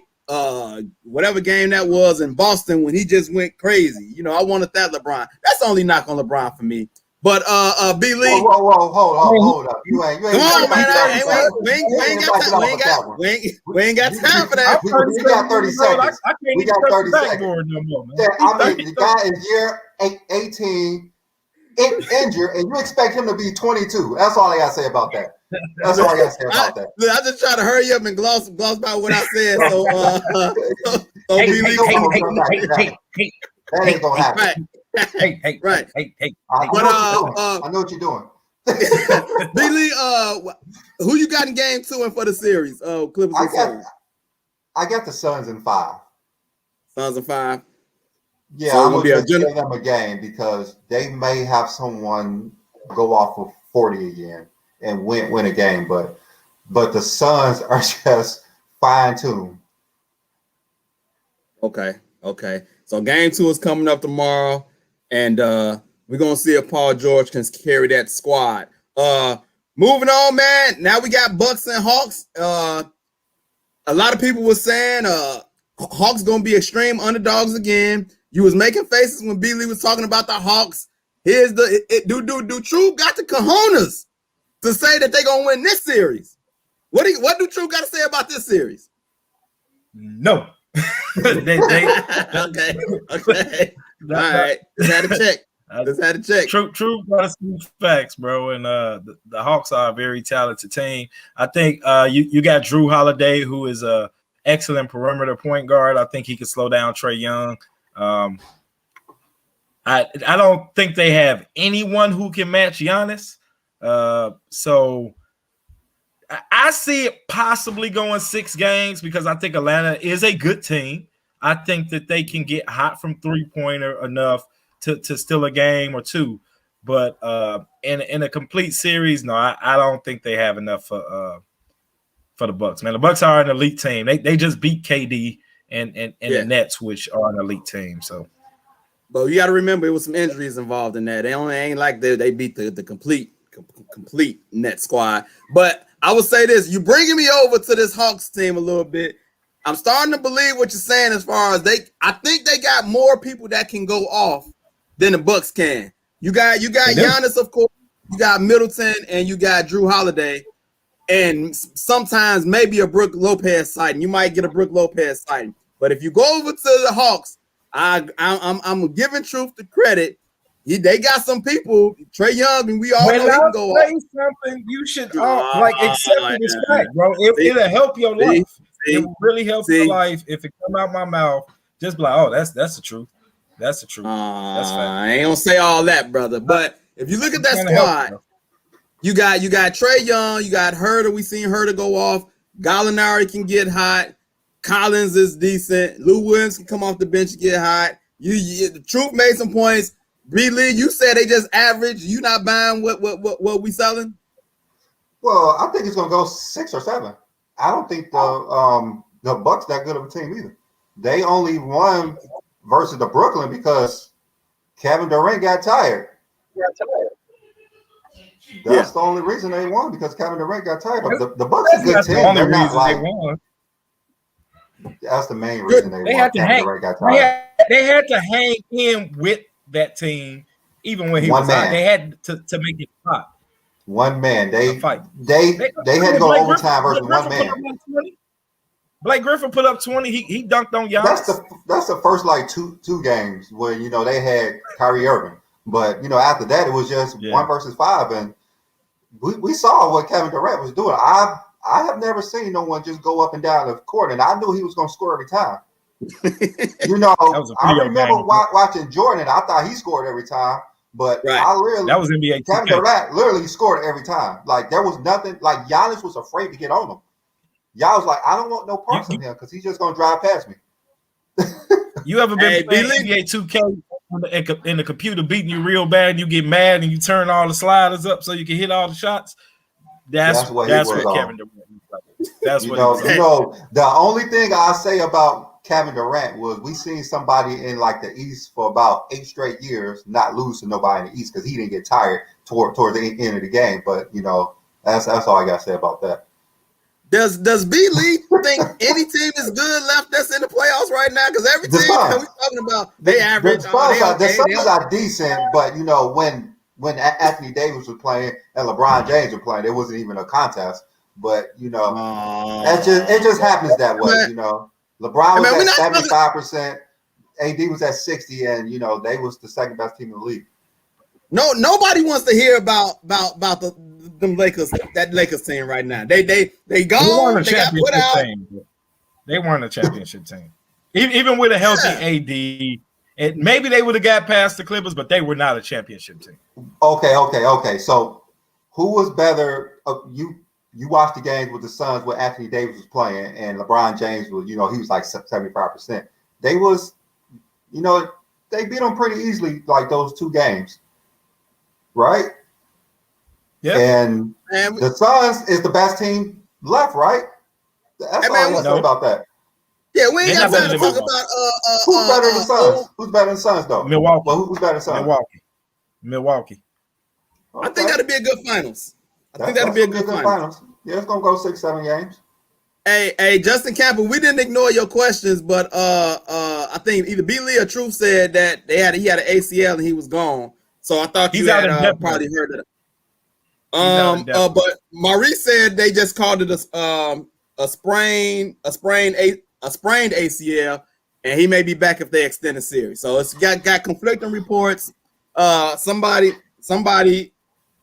whatever game that was in Boston when he just went crazy. You know, I wanted that LeBron. That's the only knock on LeBron for me. But B. Lee, whoa, hold up. You ain't come on, man. We ain't got time for that. We got 30 seconds. We got 30 seconds. No more, man. Yeah, I mean, the guy is year 18 injured, and you expect him to be 22. That's all I got to say about that. That's all I got to say about that. I just try to hurry up and gloss by what I said. So, that ain't gonna happen. Right. I know what you're doing. Billy, who you got in game 2 and for the series? Clippers and Suns. I got the Suns in 5. Suns in 5. Yeah, so I'm gonna give them a game because they may have someone go off of 40 again and win a game, but the Suns are just fine-tuned. Okay. So game 2 is coming up tomorrow, and we're gonna see if Paul George can carry that squad. Moving on, man. Now we got Bucks and Hawks. A lot of people were saying Hawks gonna be extreme underdogs again. You was making faces when B. Lee was talking about the Hawks. Here's do True got the cojones to say that they gonna win this series? What do True got to say about this series? No. Okay. All right. Just had to check. True got some facts, bro. And the Hawks are a very talented team. I think you got Drew Holiday, who is a excellent perimeter point guard. I think he could slow down Trae Young. I don't think they have anyone who can match Giannis. So I see it possibly going 6 games because I think Atlanta is a good team. I think that they can get hot from three-pointer enough to steal a game or 2. But in a complete series, no, I don't think they have enough for the Bucks. Man, the Bucks are an elite team. They just beat KD and the Nets, which are an elite team. So, but you got to remember, it was some injuries involved in that. They only ain't like they beat the complete net squad. But I would say this: you bringing me over to this Hawks team a little bit. I'm starting to believe what you're saying as far as I think they got more people that can go off than the Bucks can. You got Giannis, of course. You got Middleton, and you got Drew Holiday. And sometimes maybe a Brook Lopez sighting. You might get a Brook Lopez sighting. But if you go over to the Hawks, I'm giving Truth the credit. they got some people. Trey Young, and we all When know he I can go say off. something, you should like accept it as fact, bro. See? It'll help your See? life. It will really help your life if it come out my mouth. Just be like, oh, that's the truth. That's the truth. That's fact. I ain't gonna say all that, brother. But if you look at that Trying to help squad, you got Trey Young, you got Herder. We seen Herder go off. Gallinari can get hot. Collins is decent. Lou Williams can come off the bench and get hot. The truth made some points. B Lee, you said they just average. You not buying what we selling? Well, I think it's gonna go 6 or 7. I don't think the Bucks that good of a team either. They only won versus the Brooklyn because Kevin Durant got tired. That's the only reason they won, because Kevin Durant got tired. The Bucks is a good team. The only They're not reason like they won. That's the main reason they won. Had to Kevin hang. Durant got tired. They had to hang in with that team, even when he was out. They had to make it hot. One man. They fight. They had to go overtime versus one man. Blake Griffin put up 20. He dunked on Giannis. That's the first like two games where they had Kyrie Irving, but after that it was just 1 versus 5, and we saw what Kevin Durant was doing. I have never seen no one just go up and down the court, and I knew he was going to score every time. I remember watching Jordan. I thought he scored every time, but that was NBA. Kevin Durant literally scored every time. Like there was nothing. Like Giannis was afraid to get on him. Y'all was like, I don't want no parts of him because he's just gonna drive past me. You ever been playing NBA 2K in the computer beating you real bad and you get mad and you turn all the sliders up so you can hit all the shots? That's what Kevin Durant was like. That's what the only thing I say about Kevin Durant was we seen somebody in like the East for about 8 straight years not lose to nobody in the East because he didn't get tired toward the end of the game. But that's all I gotta say about that. Does B Lee think any team is good left that's in the playoffs right now? Because every team that we're talking about, they average. The Suns are decent, but when Anthony Davis was playing and LeBron James was playing, it wasn't even a contest. But it just happens that way. LeBron was at 75%, AD was at 60%, and they was the second best team in the league. No, nobody wants to hear about them Lakers, that Lakers team right now. They gone. They got put out. They weren't a championship team. Even with a healthy AD, maybe they would have got past the Clippers, but they were not a championship team. Okay. So who was better? You watched the games with the Suns where Anthony Davis was playing and LeBron James was, he was like 75%. They was, they beat them pretty easily, like those 2 games. Right? Yeah. And the Suns is the best team left, right? That's all I want to say about that. Yeah, we ain't got time to talk about who's better than the Suns? Who's better than the Suns, though? Milwaukee. Well, who's better than Suns? Milwaukee. Okay. I think that'd be a good finals. I think that'd be a good finals. Yeah, it's gonna go 6-7 games. Hey, Justin Campbell, we didn't ignore your questions, but I think either B Lee or Truth said that he had an ACL and he was gone. So I thought you had probably heard it. But Maurice said they just called it a sprained ACL, and he may be back if they extend the series. So it's got conflicting reports. Somebody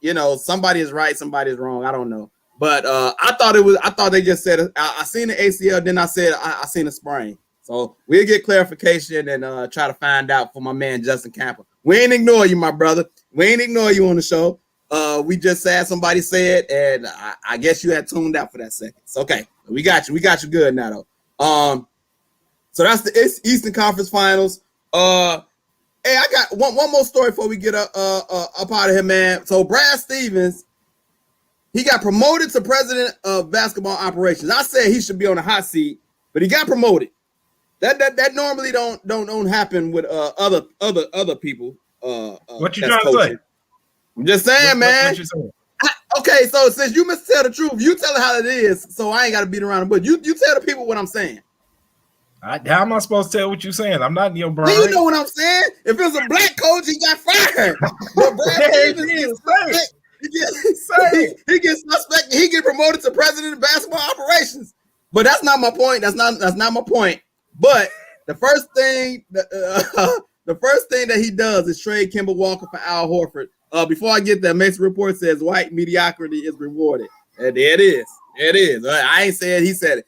is right, somebody is wrong. I don't know. But I thought they just said I seen the ACL, then I said I seen a sprain. So we'll get clarification and try to find out for my man Justin Campbell. We ain't ignore you, my brother. We ain't ignore you on the show. We just said somebody said, and I guess you had tuned out for that second. So, okay, we got you. We got you good now, though. So that's the Eastern Conference Finals. Hey, I got one more story before we get up out of here, man. So Brad Stevens, he got promoted to president of basketball operations. I said he should be on the hot seat, but he got promoted. That normally don't happen with other people. What you trying to say? I'm just saying, man. What you saying? Okay, so since you must tell the truth, you tell it how it is. So I ain't got to beat around the bush. You tell the people what I'm saying. How am I supposed to tell what you're saying? I'm not in your brain. Well, you know what I'm saying. If it was a black coach, he got fired. But Brad Stevens he gets suspect. He get promoted to president of basketball operations. But that's not my point. That's not my point. But the first thing the first thing that he does is trade Kemba Walker for Al Horford. Before I get there, Mason Report says white mediocrity is rewarded. And there it is. There it is. I ain't saying he said it.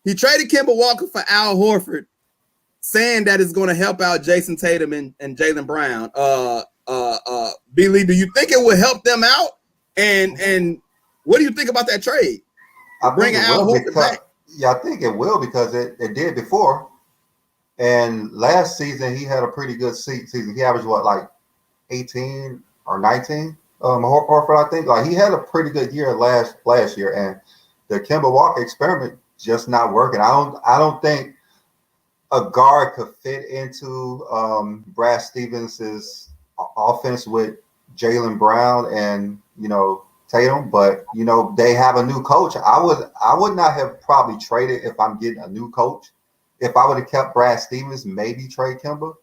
He traded Kemba Walker for Al Horford, saying that it's going to help out Jason Tatum and Jaylen Brown. B. Lee, do you think it will help them out? And what do you think about that trade? I Bring Al Horford back. Yeah, I think it will because it did before. And last season he had a pretty good season. He averaged what, like 18 or 19? Horford, I think. Like he had a pretty good year last year, and the Kemba Walker experiment just not working. I don't think a guard could fit into Brad Stevens's offense with Jaylen Brown and Tatum, but they have a new coach. I would not have probably traded if I'm getting a new coach. If I would have kept Brad Stevens, maybe trade Kemba,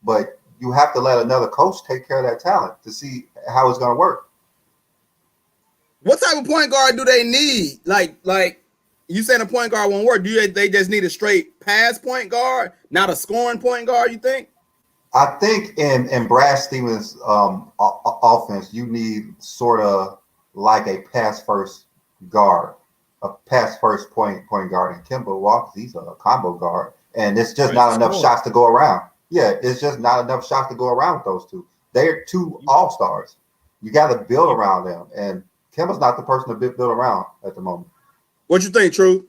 but you have to let another coach take care of that talent to see how it's going to work. What type of point guard do they need? Like you said, a point guard won't work. They just need a straight pass point guard, not a scoring point guard? You think? I think in Brad Stevens' offense, you need sort of like a pass first guard, a pass first point guard. And Kemba Walker, he's a combo guard, and it's just not enough shots to go around. Yeah, it's just not enough shots to go around with those two. They're two all-stars. You got to build around them, and Kemba's not the person to build around at the moment. What you think, True?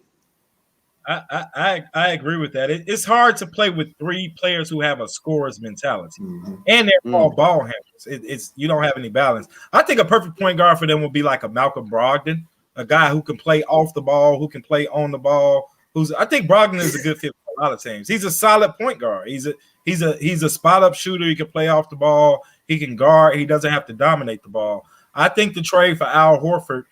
I agree with that. It's hard to play with three players who have a scorer's mentality, and they're all ball handlers. You don't have any balance. I think a perfect point guard for them would be like a Malcolm Brogdon, a guy who can play off the ball, who can play on the ball. I think Brogdon is a good fit for a lot of teams. He's a solid point guard. He's a spot up shooter. He can play off the ball. He can guard. He doesn't have to dominate the ball. I think the trade for Al Horford.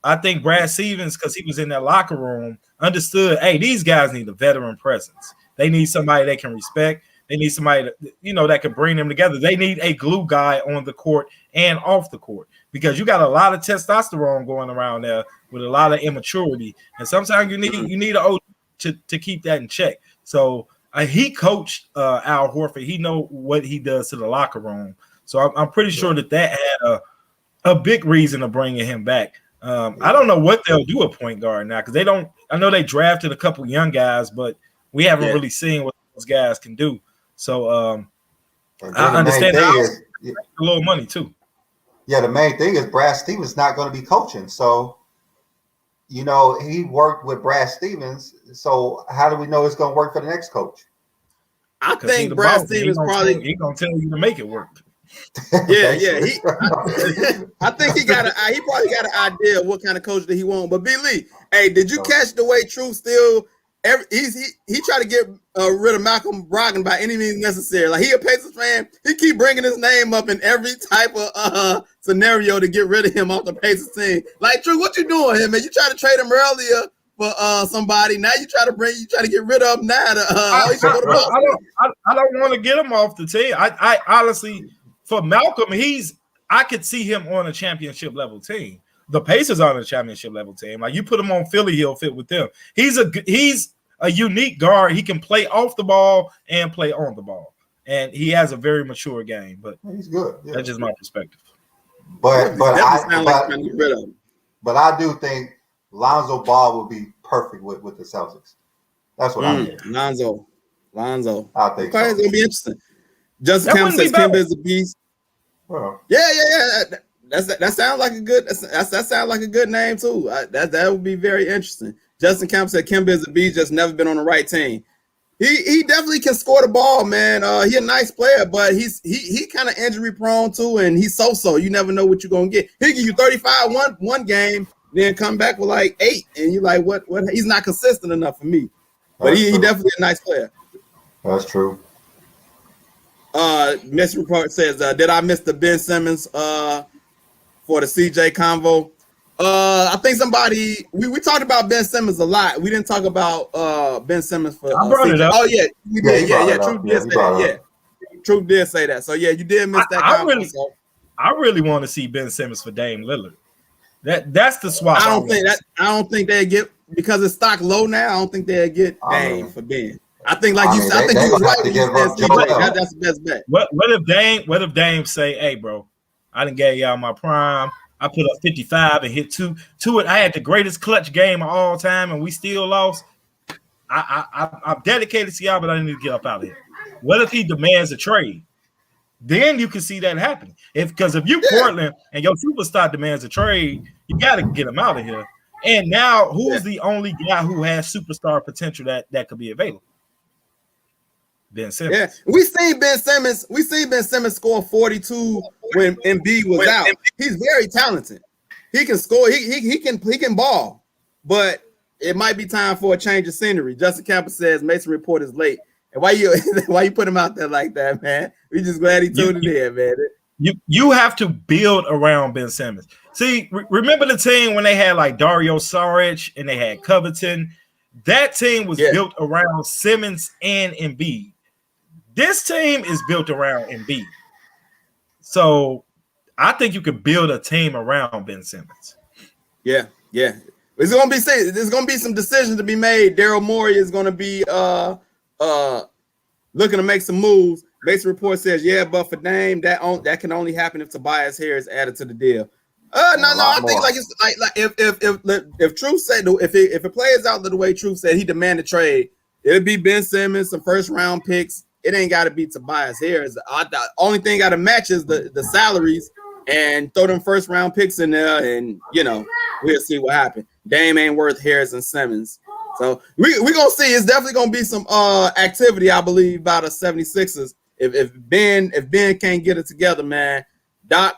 I think Brad Stevens, because he was in that locker room, understood, hey, these guys need a veteran presence. They need somebody they can respect. They need somebody that can bring them together. They need a glue guy on the court and off the court because you got a lot of testosterone going around there with a lot of immaturity. And sometimes you need an OG to keep that in check. So he coached Al Horford. He know what he does to the locker room. So I'm pretty sure that had a big reason of bringing him back. I don't know what they'll do at point guard now because they don't. I know they drafted a couple young guys, but we haven't really seen what those guys can do. So I understand a little money too. Yeah, the main thing is Brad Stevens not going to be coaching. So, he worked with Brad Stevens. So how do we know it's going to work for the next coach? I think Brad Stevens he's going to tell you to make it work. Yeah. I think he probably got an idea of what kind of coach that he wants. But B. Lee, hey, did you catch the way True still? He tried to get rid of Malcolm Brogdon by any means necessary. Like he a Pacers fan, he keep bringing his name up in every type of scenario to get rid of him off the Pacers team. Like True, what you doing here, man? You tried to trade him earlier for somebody. Now you try to get rid of him now. I don't want to get him off the team. I honestly. For Malcolm, I could see him on a championship level team. The Pacers are on a championship level team. Like you put him on Philly, he'll fit with them. He's a unique guard. He can play off the ball and play on the ball, and he has a very mature game. But he's good. Yeah. That's just my perspective. But I do think Lonzo Ball would be perfect with the Celtics. That's what I'm thinking. Lonzo. I think so. It's gonna be interesting. Justin Campbell says Kemba is a beast. Well, yeah. That sounds like a good. That sounds like a good name too. That would be very interesting. Justin Campbell said Kemba is a beast, just never been on the right team. He definitely can score the ball, man. He a nice player, but he kind of injury prone too, and he's so. You never know what you're gonna get. He'll give you 35 one game, then come back with like 8, and you're like, what? He's not consistent enough for me. But he definitely a nice player. That's true. Miss Report says, did I miss the Ben Simmons for the CJ convo? I think somebody we talked about Ben Simmons a lot. We didn't talk about Ben Simmons for I brought CJ. it up. Oh yeah, you did. Yeah. True did say that. Yeah, True did say that. So yeah, you did miss that convo. I really want to see Ben Simmons for Dame Lillard. That's the swap. I don't think they get because it's stock low now. I don't think they'll get Dame for Ben. I think, like you said, I think they you was gonna right have to when you give said up CJ. Joel. That's the best bet. What if Dame say, "Hey, bro, I done gave y'all my prime. I put up 55 and hit two. I had the greatest clutch game of all time, and we still lost. I'm dedicated to y'all, but I need to get up out of here." What if he demands a trade? Then you can see that happening. Because if you Portland and your superstar demands a trade, you got to get him out of here. And now, who's the only guy who has superstar potential that could be available? Ben Simmons. Yeah, we seen Ben Simmons. We seen Ben Simmons score 42 when Embiid was out. He's very talented. He can score. He can ball. But it might be time for a change of scenery. Justin Campbell says Mason Report is late. And why you put him out there like that, man? We just glad he tuned it in, man. You have to build around Ben Simmons. See, remember the team when they had like Dario Saric and they had Covington? That team was built around Simmons and Embiid. This team is built around Embiid. So I think you could build a team around Ben Simmons. Yeah. There's gonna be some decisions to be made. Daryl Morey is gonna be looking to make some moves. Mason Report says, yeah, but for Dame, that can only happen if Tobias Harris added to the deal. I think like it's like if Truth said if it plays out the way Truth said he demanded trade, it'll be Ben Simmons, some first round picks. It ain't got to be Tobias Harris. The only thing got to match is the salaries and throw them first round picks in there, and we'll see what happens. Dame ain't worth Harris and Simmons. So we gonna see. It's definitely gonna be some activity, I believe, by the 76ers. If Ben can't get it together, man, Doc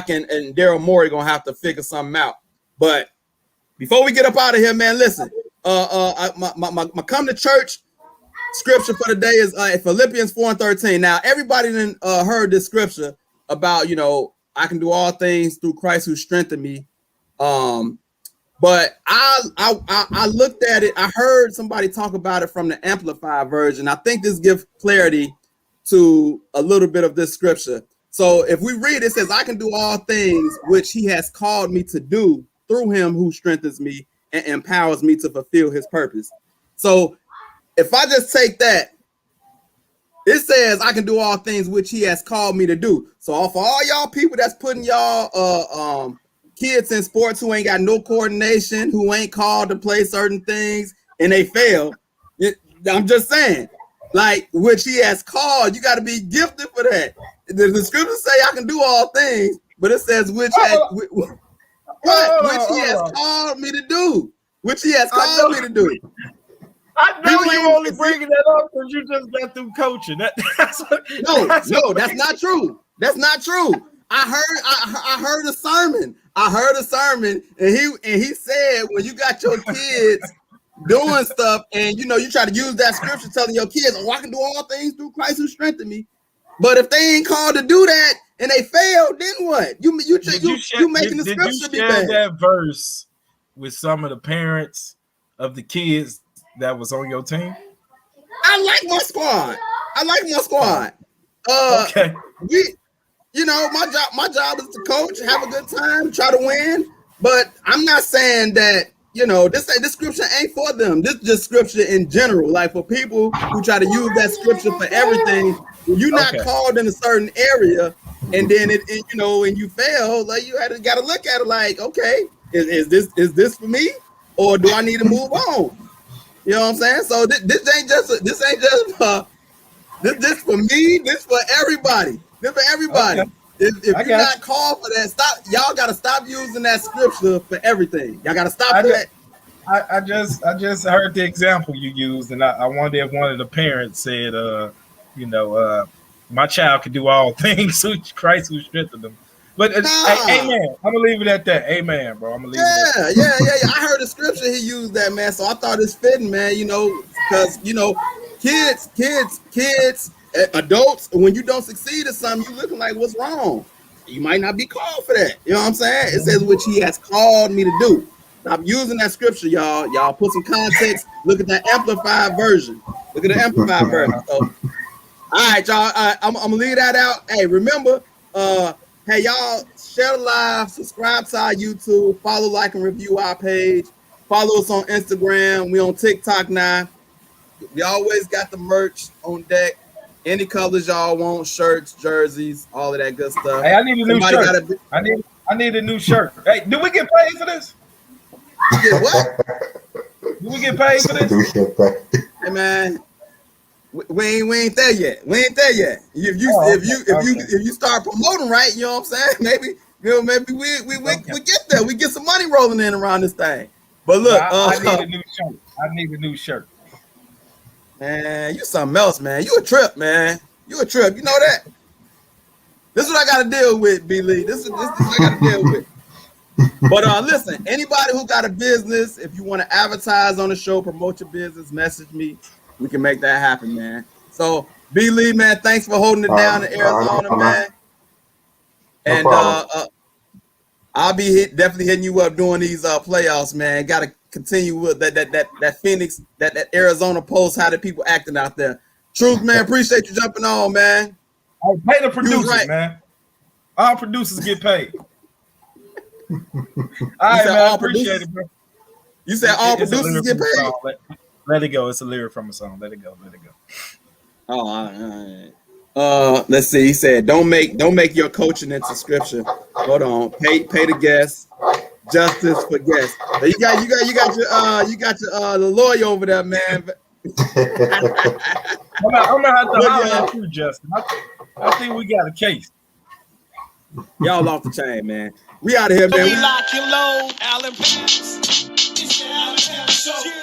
and Daryl Morey gonna have to figure something out. But before we get up out of here, man, listen. My come to church scripture for the day is Philippians 4:13. Now, everybody done heard this scripture about I can do all things through Christ who strengthened me. But I looked at it. I heard somebody talk about it from the Amplified version. I think this gives clarity to a little bit of this scripture. So if we read, it says, I can do all things which he has called me to do through him who strengthens me and empowers me to fulfill his purpose. So if I just take that, it says I can do all things which he has called me to do. So for all y'all people that's putting y'all kids in sports who ain't got no coordination, who ain't called to play certain things and they fail, I'm just saying, like, which he has called, you got to be gifted for that. The scriptures say I can do all things, but it says which he has called me to do. Which he has called me to do. I know you only bringing that up because you just got through coaching. That's not true. That's not true. I heard a sermon. And he said when you got your kids doing stuff and you try to use that scripture telling your kids, I can do all things through Christ who strengthened me. But if they ain't called to do that and they fail, then what? You making the scripture be bad. That verse with some of the parents of the kids that was on your team? I like my squad. Okay. My job is to coach, have a good time, try to win. But I'm not saying that, this scripture ain't for them. This is just scripture in general. Like for people who try to use that scripture for everything, when you're not called in a certain area, and then and you fail, like you got to look at it like, okay, is this for me, or do I need to move on? You know what I'm saying? So this ain't just this for me. This for everybody. This for everybody. Okay. If you're not called for that, y'all got to stop using that scripture for everything. Y'all got to stop that. I just heard the example you used, and I wonder if one of the parents said, my child can do all things through Christ who strengthened them. But amen. I'm gonna leave it at that. Amen, bro. I'm gonna leave it at that. Yeah. I heard the scripture he used that, man. So I thought it's fitting, man. Because kids, adults, when you don't succeed at something, you looking like what's wrong. You might not be called for that. You know what I'm saying? It says which he has called me to do. Stop using that scripture, y'all. Y'all put some context. Look at that amplified version. So, all right, y'all. I'm gonna leave that out. Hey, remember, hey, y'all, share the live, subscribe to our YouTube, follow, like, and review our page. Follow us on Instagram. We on TikTok now. We always got the merch on deck. Any colors y'all want, shirts, jerseys, all of that good stuff. Hey, I need a new Somebody shirt. I need a new shirt. Hey, do we get paid for this? You get what? Do we get paid for this? Do we get paid? Hey man, we ain't there yet. We ain't there yet. If you start promoting right, you know what I'm saying? Maybe we get there. We get some money rolling in around this thing. But look, I need a new shirt. I need a new shirt. Man, you something else, man. You a trip, man. You a trip. You know that. This is what I got to deal with, B. Lee. This is what I got to deal with. But listen, anybody who got a business, if you want to advertise on the show, promote your business, message me. We can make that happen, man. So, B. Lee, man, thanks for holding it down in Arizona, man. And I'll be definitely hitting you up doing these playoffs, man. Got to continue with that Phoenix, that Arizona Post. How the people acting out there? Truth, man. Appreciate you jumping on, man. Hey, pay the producers, right. man. All producers get paid. All right, man. I appreciate it, bro. You said all producers get paid? Let it go. It's a lyric from a song. Let it go. Let it go. Oh, all right. Let's see. He said, "Don't make your coaching and subscription. Hold on. Pay the guests. Justice for guests. So you got your the lawyer over there, man." I'm gonna have to holler at you, Justin. I think we got a case. Y'all off the chain, man. We out of here, man. We lock and load, Allen Pants. It's the Allen Pants Show.